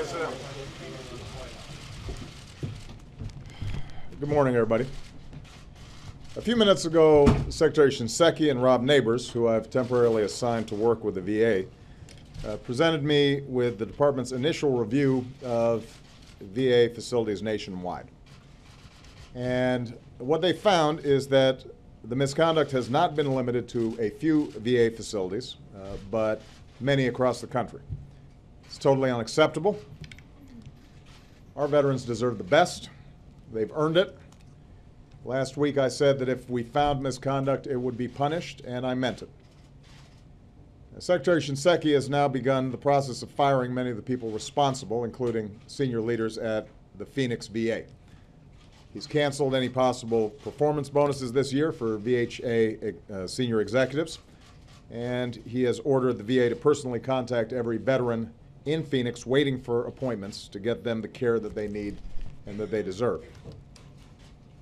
President. Good morning, everybody. A few minutes ago, Secretary Shinseki and Rob Neighbors, who I've temporarily assigned to work with the VA, presented me with the department's initial review of VA facilities nationwide. And what they found is that the misconduct has not been limited to a few VA facilities, but many across the country. It's totally unacceptable. Our veterans deserve the best. They've earned it. Last week I said that if we found misconduct, it would be punished, and I meant it. Secretary Shinseki has now begun the process of firing many of the people responsible, including senior leaders at the Phoenix VA. He's canceled any possible performance bonuses this year for VHA senior executives, and he has ordered the VA to personally contact every veteran in Phoenix waiting for appointments to get them the care that they need and that they deserve.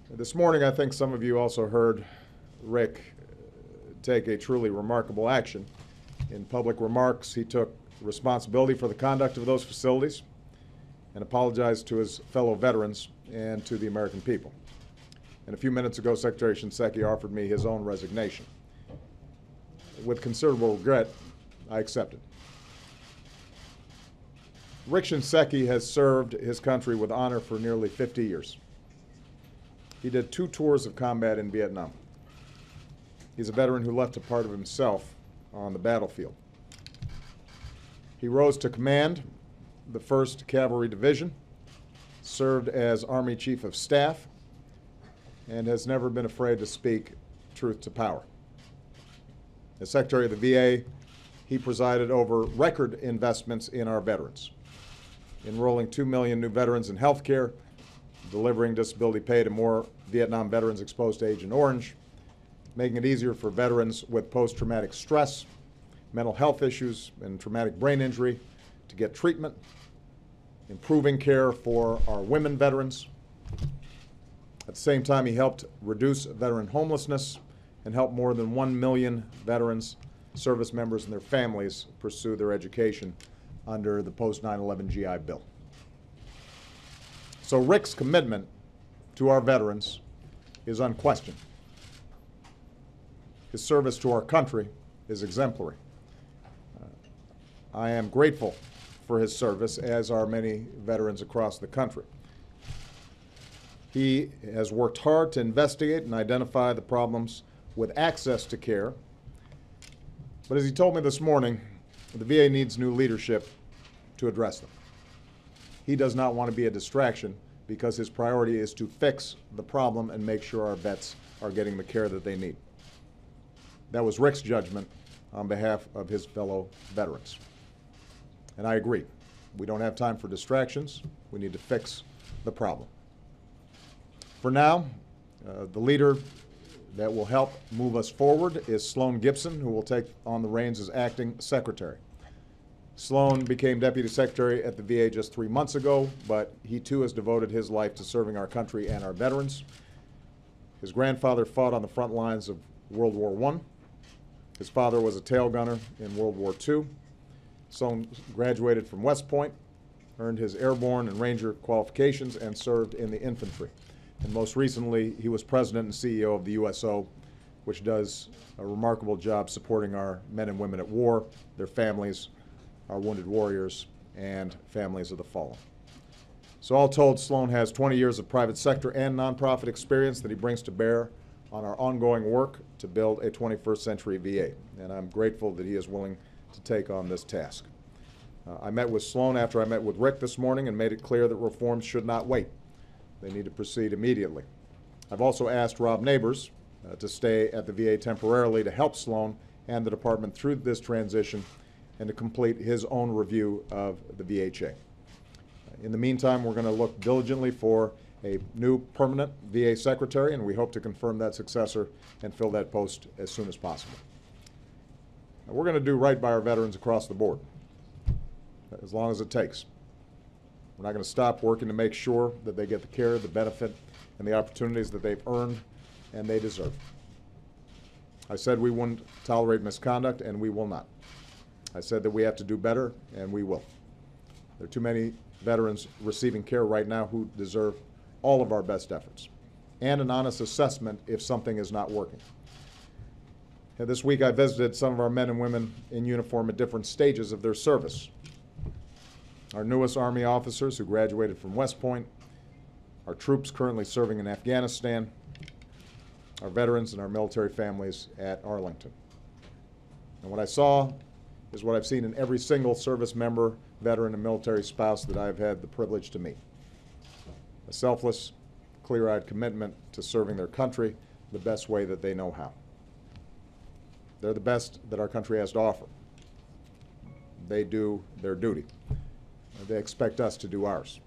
This morning, I think some of you also heard Rick take a truly remarkable action. In public remarks, he took responsibility for the conduct of those facilities and apologized to his fellow veterans and to the American people. And a few minutes ago, Secretary Shinseki offered me his own resignation. With considerable regret, I accepted. Rick Shinseki has served his country with honor for nearly 50 years. He did 2 tours of combat in Vietnam. He's a veteran who left a part of himself on the battlefield. He rose to command the 1st Cavalry Division, served as Army Chief of Staff, and has never been afraid to speak truth to power. As Secretary of the VA, he presided over record investments in our veterans, enrolling 2 million new veterans in health care, delivering disability pay to more Vietnam veterans exposed to Agent Orange, making it easier for veterans with post-traumatic stress, mental health issues, and traumatic brain injury to get treatment, improving care for our women veterans. At the same time, he helped reduce veteran homelessness and helped more than 1 million veterans, service members, and their families pursue their education under the post-9/11 GI Bill. So Rick's commitment to our veterans is unquestioned. His service to our country is exemplary. I am grateful for his service, as are many veterans across the country. He has worked hard to investigate and identify the problems with access to care. But as he told me this morning, the VA needs new leadership to address them. He does not want to be a distraction because his priority is to fix the problem and make sure our vets are getting the care that they need. That was Rick's judgment on behalf of his fellow veterans. And I agree. We don't have time for distractions. We need to fix the problem. For now, the leader that will help move us forward is Sloan Gibson, who will take on the reins as acting secretary. Sloan became Deputy Secretary at the VA just 3 months ago, but he too has devoted his life to serving our country and our veterans. His grandfather fought on the front lines of World War I. His father was a tail gunner in World War II. Sloan graduated from West Point, earned his airborne and ranger qualifications, and served in the infantry. And most recently, he was president and CEO of the USO, which does a remarkable job supporting our men and women at war, their families, our wounded warriors, and families of the fallen. So all told, Sloan has 20 years of private sector and nonprofit experience that he brings to bear on our ongoing work to build a 21st century VA, and I'm grateful that he is willing to take on this task. I met with Sloan after I met with Rick this morning and made it clear that reforms should not wait. They need to proceed immediately. I've also asked Rob Neighbors to stay at the VA temporarily to help Sloan and the department through this transition and to complete his own review of the VHA. In the meantime, we're going to look diligently for a new permanent VA secretary, and we hope to confirm that successor and fill that post as soon as possible. Now, we're going to do right by our veterans across the board, as long as it takes. We're not going to stop working to make sure that they get the care, the benefit, and the opportunities that they've earned and they deserve. I said we wouldn't tolerate misconduct, and we will not. I said that we have to do better, and we will. There are too many veterans receiving care right now who deserve all of our best efforts and an honest assessment if something is not working. And this week I visited some of our men and women in uniform at different stages of their service. Our newest Army officers who graduated from West Point, our troops currently serving in Afghanistan, our veterans and our military families at Arlington. And what I saw is what I've seen in every single service member, veteran, and military spouse that I've had the privilege to meet. A selfless, clear-eyed commitment to serving their country the best way that they know how. They're the best that our country has to offer. They do their duty. They expect us to do ours.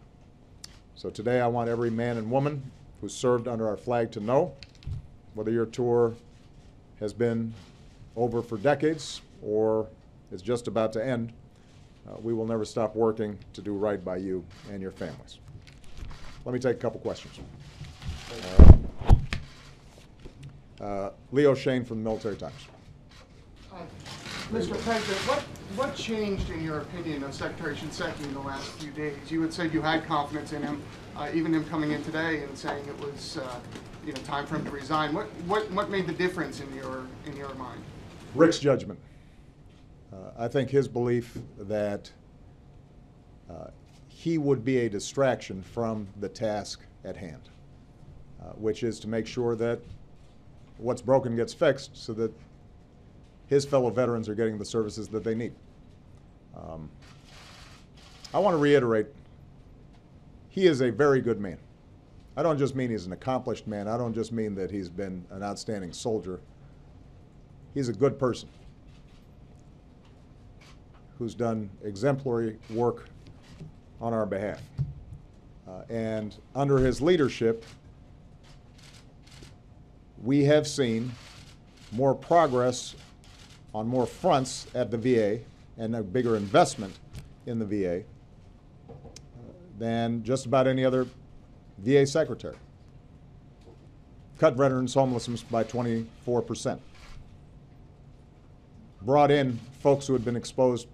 So today I want every man and woman who served under our flag to know, whether your tour has been over for decades or is just about to end, we will never stop working to do right by you and your families. Let me take a couple questions. Leo Shane from the Military Times. Mr. President, what changed, in your opinion, of Secretary Shinseki in the last few days? You had said you had confidence in him, even him coming in today and saying it was time for him to resign. What made the difference in your mind? Rick's judgment. I think his belief that he would be a distraction from the task at hand, which is to make sure that what's broken gets fixed so that his fellow veterans are getting the services that they need. I want to reiterate, he is a very good man. I don't just mean he's an accomplished man. I don't just mean that he's been an outstanding soldier. He's a good person who's done exemplary work on our behalf. And under his leadership, we have seen more progress on more fronts at the VA and a bigger investment in the VA than just about any other VA secretary. Cut veterans' homelessness by 24%. Brought in folks who had been exposed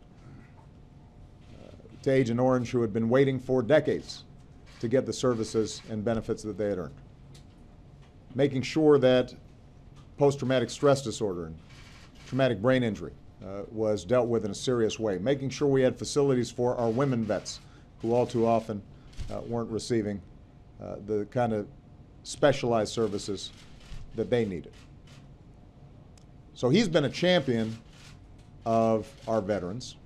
to Agent Orange who had been waiting for decades to get the services and benefits that they had earned. Making sure that post-traumatic stress disorder and traumatic brain injury was dealt with in a serious way. Making sure we had facilities for our women vets who all too often weren't receiving the kind of specialized services that they needed. So he's been a champion of our veterans,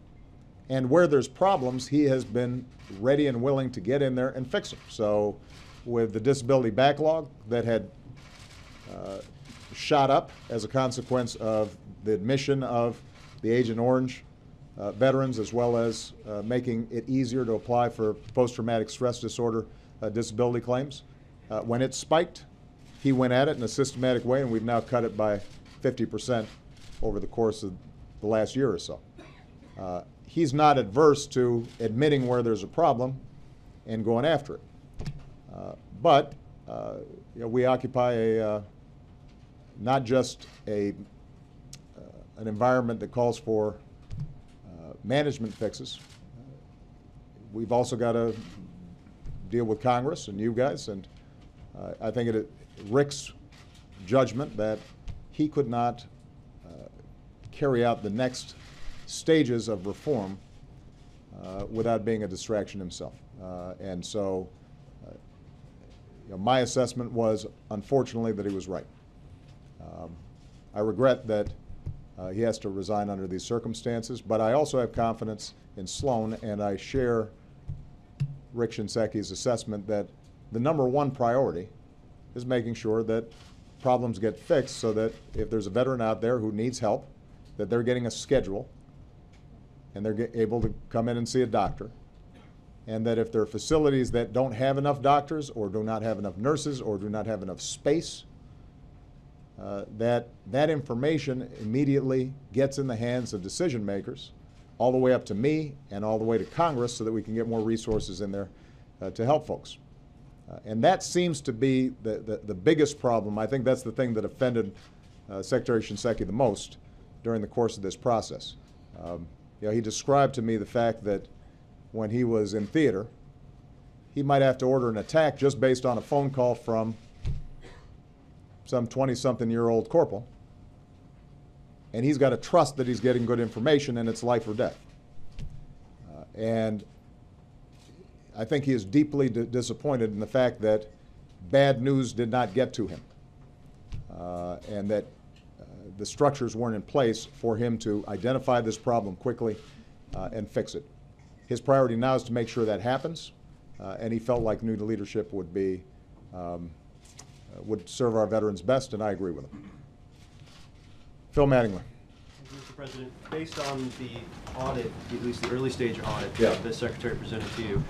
and where there's problems, he has been ready and willing to get in there and fix them. So with the disability backlog that had shot up as a consequence of the admission of the Agent Orange veterans, as well as making it easier to apply for post-traumatic stress disorder disability claims. When it spiked, he went at it in a systematic way, and we've now cut it by 50% over the course of the last year or so. He's not adverse to admitting where there's a problem and going after it. But we occupy not just an environment that calls for management fixes. We've also got to deal with Congress and you guys, and I think it is Rick's judgment that he could not carry out the next stages of reform without being a distraction himself. And so my assessment was, unfortunately, that he was right. I regret that he has to resign under these circumstances, but I also have confidence in Sloan, and I share Rick Shinseki's assessment that the #1 priority is making sure that problems get fixed so that if there's a veteran out there who needs help, that they're getting a schedule and they're able to come in and see a doctor, and that if there are facilities that don't have enough doctors or do not have enough nurses or do not have enough space, that information immediately gets in the hands of decision makers, all the way up to me and all the way to Congress, so that we can get more resources in there to help folks. And that seems to be the biggest problem. I think that's the thing that offended Secretary Shinseki the most during the course of this process. He described to me the fact that when he was in theater, he might have to order an attack just based on a phone call from some 20-something-year-old corporal, and he's got to trust that he's getting good information and it's life or death. And I think he is deeply disappointed in the fact that bad news did not get to him, and that the structures weren't in place for him to identify this problem quickly and fix it. His priority now is to make sure that happens, and he felt like new leadership would serve our veterans best, and I agree with him. Phil Mattingly. Mr. President, based on the audit, at least the early stage audit Yeah. that the Secretary presented to you,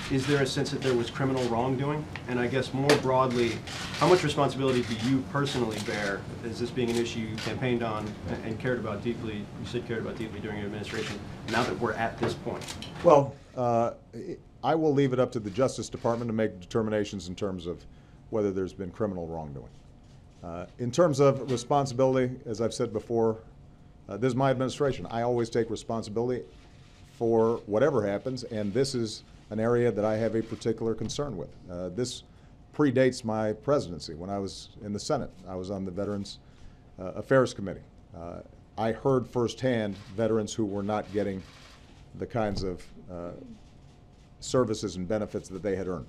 is there a sense that there was criminal wrongdoing? And I guess more broadly, how much responsibility do you personally bear as this being an issue you campaigned on and cared about deeply, you said cared about deeply during your administration, now that we're at this point? Well, I will leave it up to the Justice Department to make determinations in terms of whether there's been criminal wrongdoing. In terms of responsibility, as I've said before, this is my administration. I always take responsibility for whatever happens, and this is an area that I have a particular concern with. This predates my presidency. When I was in the Senate, I was on the Veterans Affairs Committee. I heard firsthand veterans who were not getting the kinds of services and benefits that they had earned.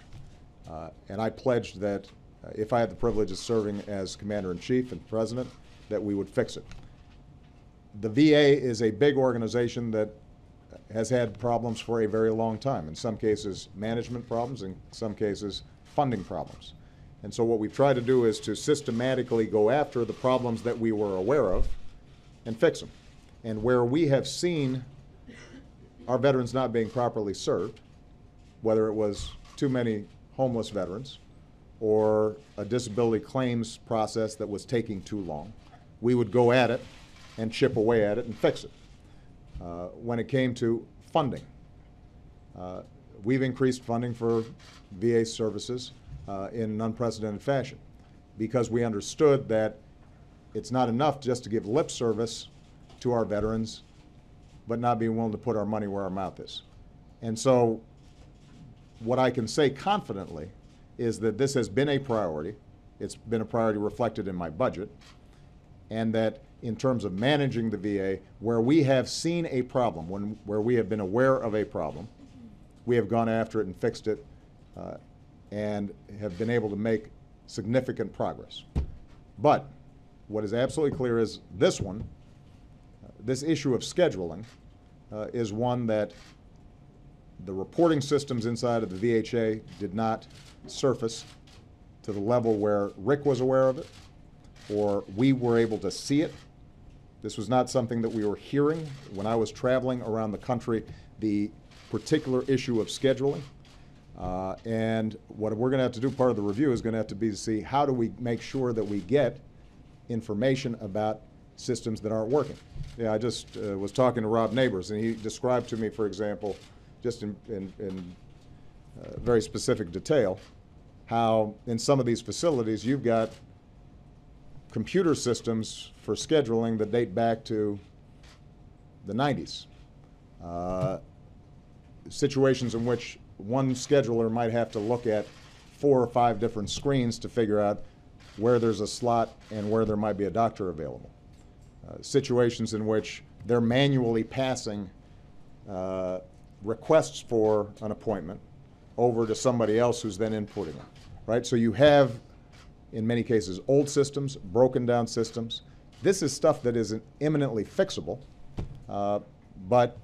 And I pledged that if I had the privilege of serving as Commander-in-Chief and President, that we would fix it. The VA is a big organization that has had problems for a very long time. In some cases, management problems, in some cases, funding problems. And so what we've tried to do is to systematically go after the problems that we were aware of and fix them. And where we have seen our veterans not being properly served, whether it was too many homeless veterans or a disability claims process that was taking too long, we would go at it and chip away at it and fix it. When it came to funding, we've increased funding for VA services in an unprecedented fashion because we understood that it's not enough just to give lip service to our veterans, but not being willing to put our money where our mouth is. And so what I can say confidently is that this has been a priority. It's been a priority reflected in my budget, and that in terms of managing the VA, where we have seen a problem, where we have been aware of a problem, we have gone after it and fixed it and have been able to make significant progress. But what is absolutely clear is this one, this issue of scheduling, is one that the reporting systems inside of the VHA did not surface to the level where Rick was aware of it or we were able to see it. This was not something that we were hearing when I was traveling around the country, the particular issue of scheduling. And what we're going to have to do, part of the review is going to have to be to see how do we make sure that we get information about systems that aren't working. Yeah, I just was talking to Rob Neighbors, and he described to me, for example, just in very specific detail, how in some of these facilities you've got computer systems for scheduling that date back to the 90s. Situations in which one scheduler might have to look at 4 or 5 different screens to figure out where there's a slot and where there might be a doctor available. Situations in which they're manually passing requests for an appointment over to somebody else who's then inputting them, right? So you have, in many cases, old systems, broken down systems. This is stuff that is imminently fixable, but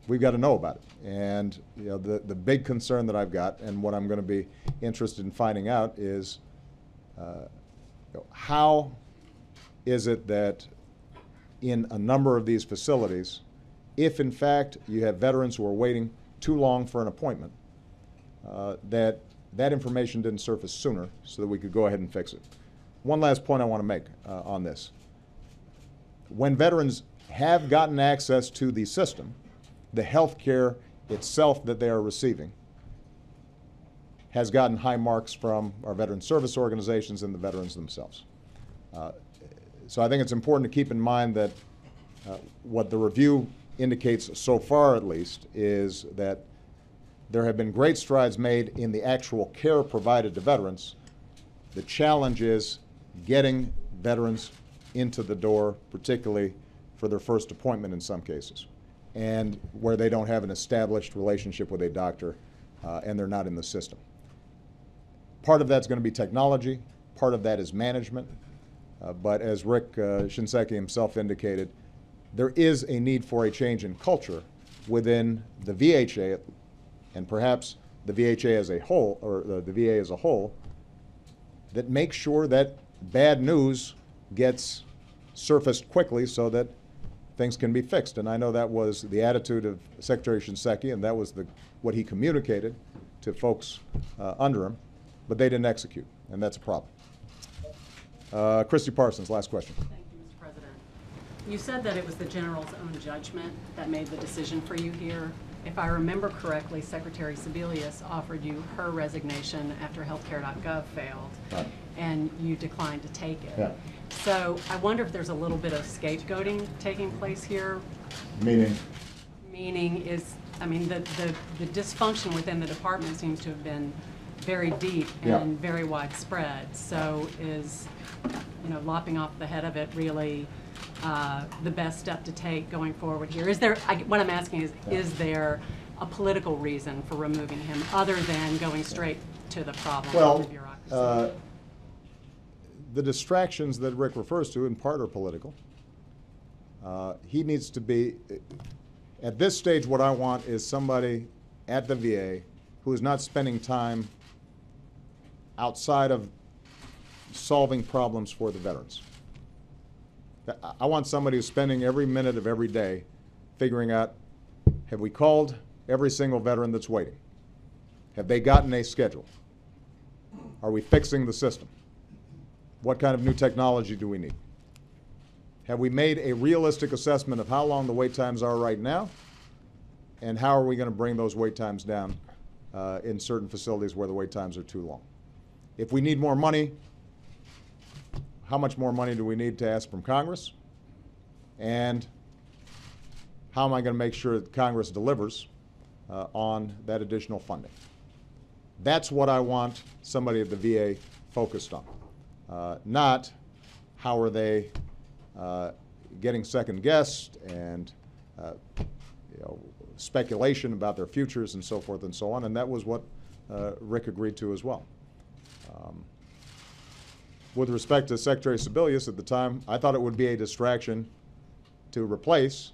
we've got to know about it. And you know, the big concern that I've got, and what I'm going to be interested in finding out is how is it that in a number of these facilities, if in fact you have veterans who are waiting too long for an appointment, that information didn't surface sooner so that we could go ahead and fix it. One last point I want to make on this. When veterans have gotten access to the system, the health care itself that they are receiving has gotten high marks from our veteran service organizations and the veterans themselves. So I think it's important to keep in mind that what the review indicates, so far at least, is that there have been great strides made in the actual care provided to veterans. The challenge is getting veterans into the door, particularly for their first appointment in some cases, and where they don't have an established relationship with a doctor and they're not in the system. Part of that's going to be technology, part of that is management, but as Rick Shinseki himself indicated, there is a need for a change in culture within the VHA and perhaps the VHA as a whole, or the VA as a whole, that makes sure that bad news gets surfaced quickly so that things can be fixed. And I know that was the attitude of Secretary Shinseki, and that was what he communicated to folks under him, but they didn't execute, and that's a problem. Christy Parsons, last question. Thank you, Mr. President. You said that it was the general's own judgment that made the decision for you here. If I remember correctly, Secretary Sebelius offered you her resignation after healthcare.gov failed, Right. and you declined to take it. Yeah. So I wonder if there's a little bit of scapegoating taking place here. Meaning? Meaning is, I mean, the dysfunction within the department seems to have been very deep Yeah. and very widespread. So is, lopping off the head of it really the best step to take going forward here? Is there, what I'm asking is there a political reason for removing him other than going straight to the problem of the bureaucracy? The distractions that Rick refers to in part are political. He needs to be, at this stage, what I want is somebody at the VA who is not spending time outside of solving problems for the veterans. I want somebody who's spending every minute of every day figuring out, have we called every single veteran that's waiting? Have they gotten a schedule? Are we fixing the system? What kind of new technology do we need? Have we made a realistic assessment of how long the wait times are right now? And how are we going to bring those wait times down in certain facilities where the wait times are too long? If we need more money, how much more money do we need to ask from Congress? And how am I going to make sure that Congress delivers on that additional funding? That's what I want somebody at the VA focused on. Not how are they getting second-guessed and speculation about their futures and so forth and so on. And that was what Rick agreed to as well. With respect to Secretary Sebelius at the time, I thought it would be a distraction to replace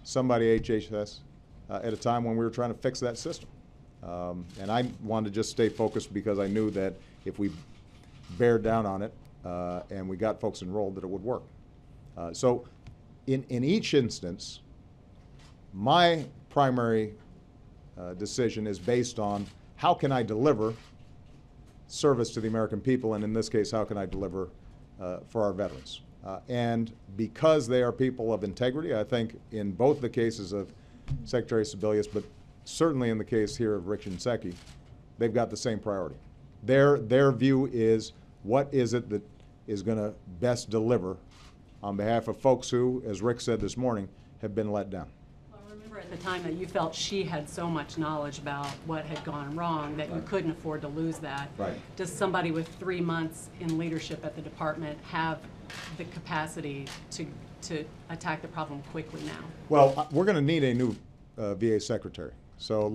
somebody at HHS at a time when we were trying to fix that system. And I wanted to just stay focused because I knew that if we bared down on it and we got folks enrolled, that it would work. So in each instance, my primary decision is based on how can I deliver service to the American people, and in this case, how can I deliver for our veterans? And because they are people of integrity, I think in both the cases of Secretary Sebelius, but certainly in the case here of Rick Shinseki, they've got the same priority. Their view is, what is it that is going to best deliver on behalf of folks who, as Rick said this morning, have been let down. I remember at the time that you felt she had so much knowledge about what had gone wrong that you couldn't afford to lose that. Right. Does somebody with 3 months in leadership at the department have the capacity to attack the problem quickly now? Well, we're going to need a new VA secretary. So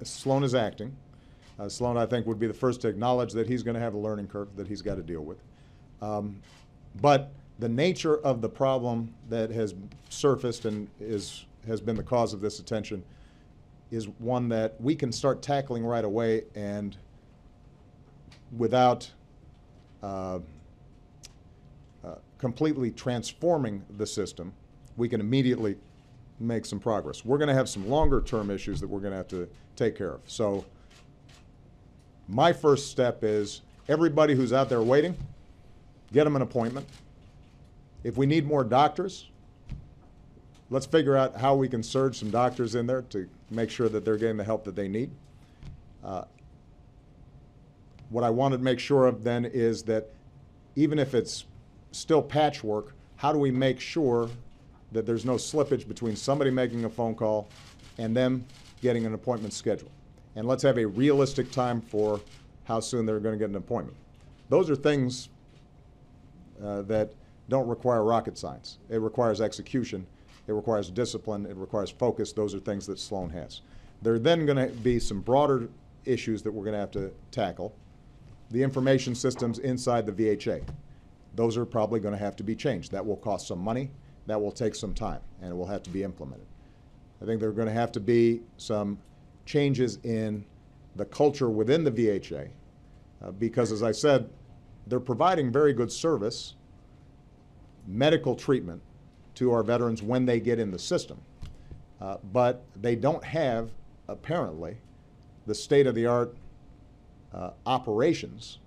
Sloan is acting. Sloan, I think, would be the first to acknowledge that he's going to have a learning curve that he's got to deal with. But the nature of the problem that has surfaced and has been the cause of this attention is one that we can start tackling right away, and without completely transforming the system, we can immediately make some progress. We're going to have some longer-term issues that we're going to have to take care of. So my first step is everybody who's out there waiting, get them an appointment. If we need more doctors, let's figure out how we can surge some doctors in there to make sure that they're getting the help that they need. What I want to make sure of then is that even if it's still patchwork, how do we make sure that there's no slippage between somebody making a phone call and them getting an appointment scheduled. And let's have a realistic time for how soon they're going to get an appointment. Those are things that don't require rocket science. It requires execution. It requires discipline. It requires focus. Those are things that Sloan has. There are then going to be some broader issues that we're going to have to tackle. The information systems inside the VHA. Those are probably going to have to be changed. That will cost some money. That will take some time, and it will have to be implemented. I think there are going to have to be some changes in the culture within the VHA because, as I said, they're providing very good service, medical treatment to our veterans when they get in the system. But they don't have, apparently, the state-of-the-art operations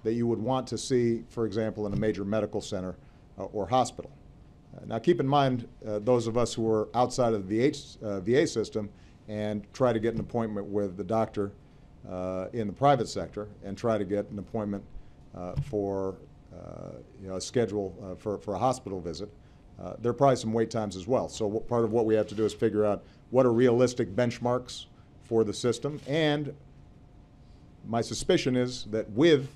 that you would want to see, for example, in a major medical center or hospital. Now, keep in mind, those of us who are outside of the VA system and try to get an appointment with the doctor in the private sector and try to get an appointment for a schedule for a hospital visit, there are probably some wait times as well. So part of what we have to do is figure out what are realistic benchmarks for the system. And my suspicion is that with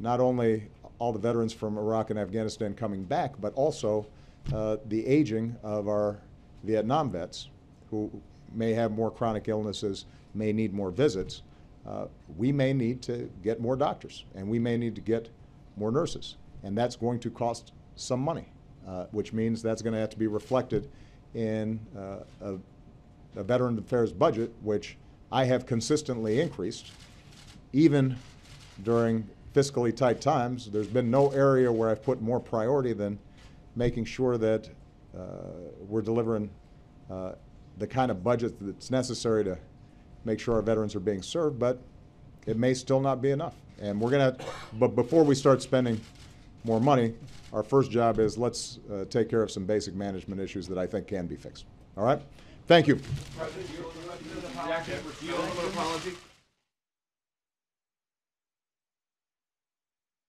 not only all the veterans from Iraq and Afghanistan coming back, but also the aging of our Vietnam vets who may have more chronic illnesses, may need more visits, we may need to get more doctors and we may need to get more nurses. And that's going to cost some money, which means that's going to have to be reflected in a Veteran Affairs budget, which I have consistently increased. Even during fiscally tight times, there's been no area where I've put more priority than making sure that we're delivering the kind of budget that's necessary to make sure our veterans are being served, but it may still not be enough. And we're going to, but before we start spending more money, our first job is let's take care of some basic management issues that I think can be fixed. All right? Thank you. President, you owe an apology.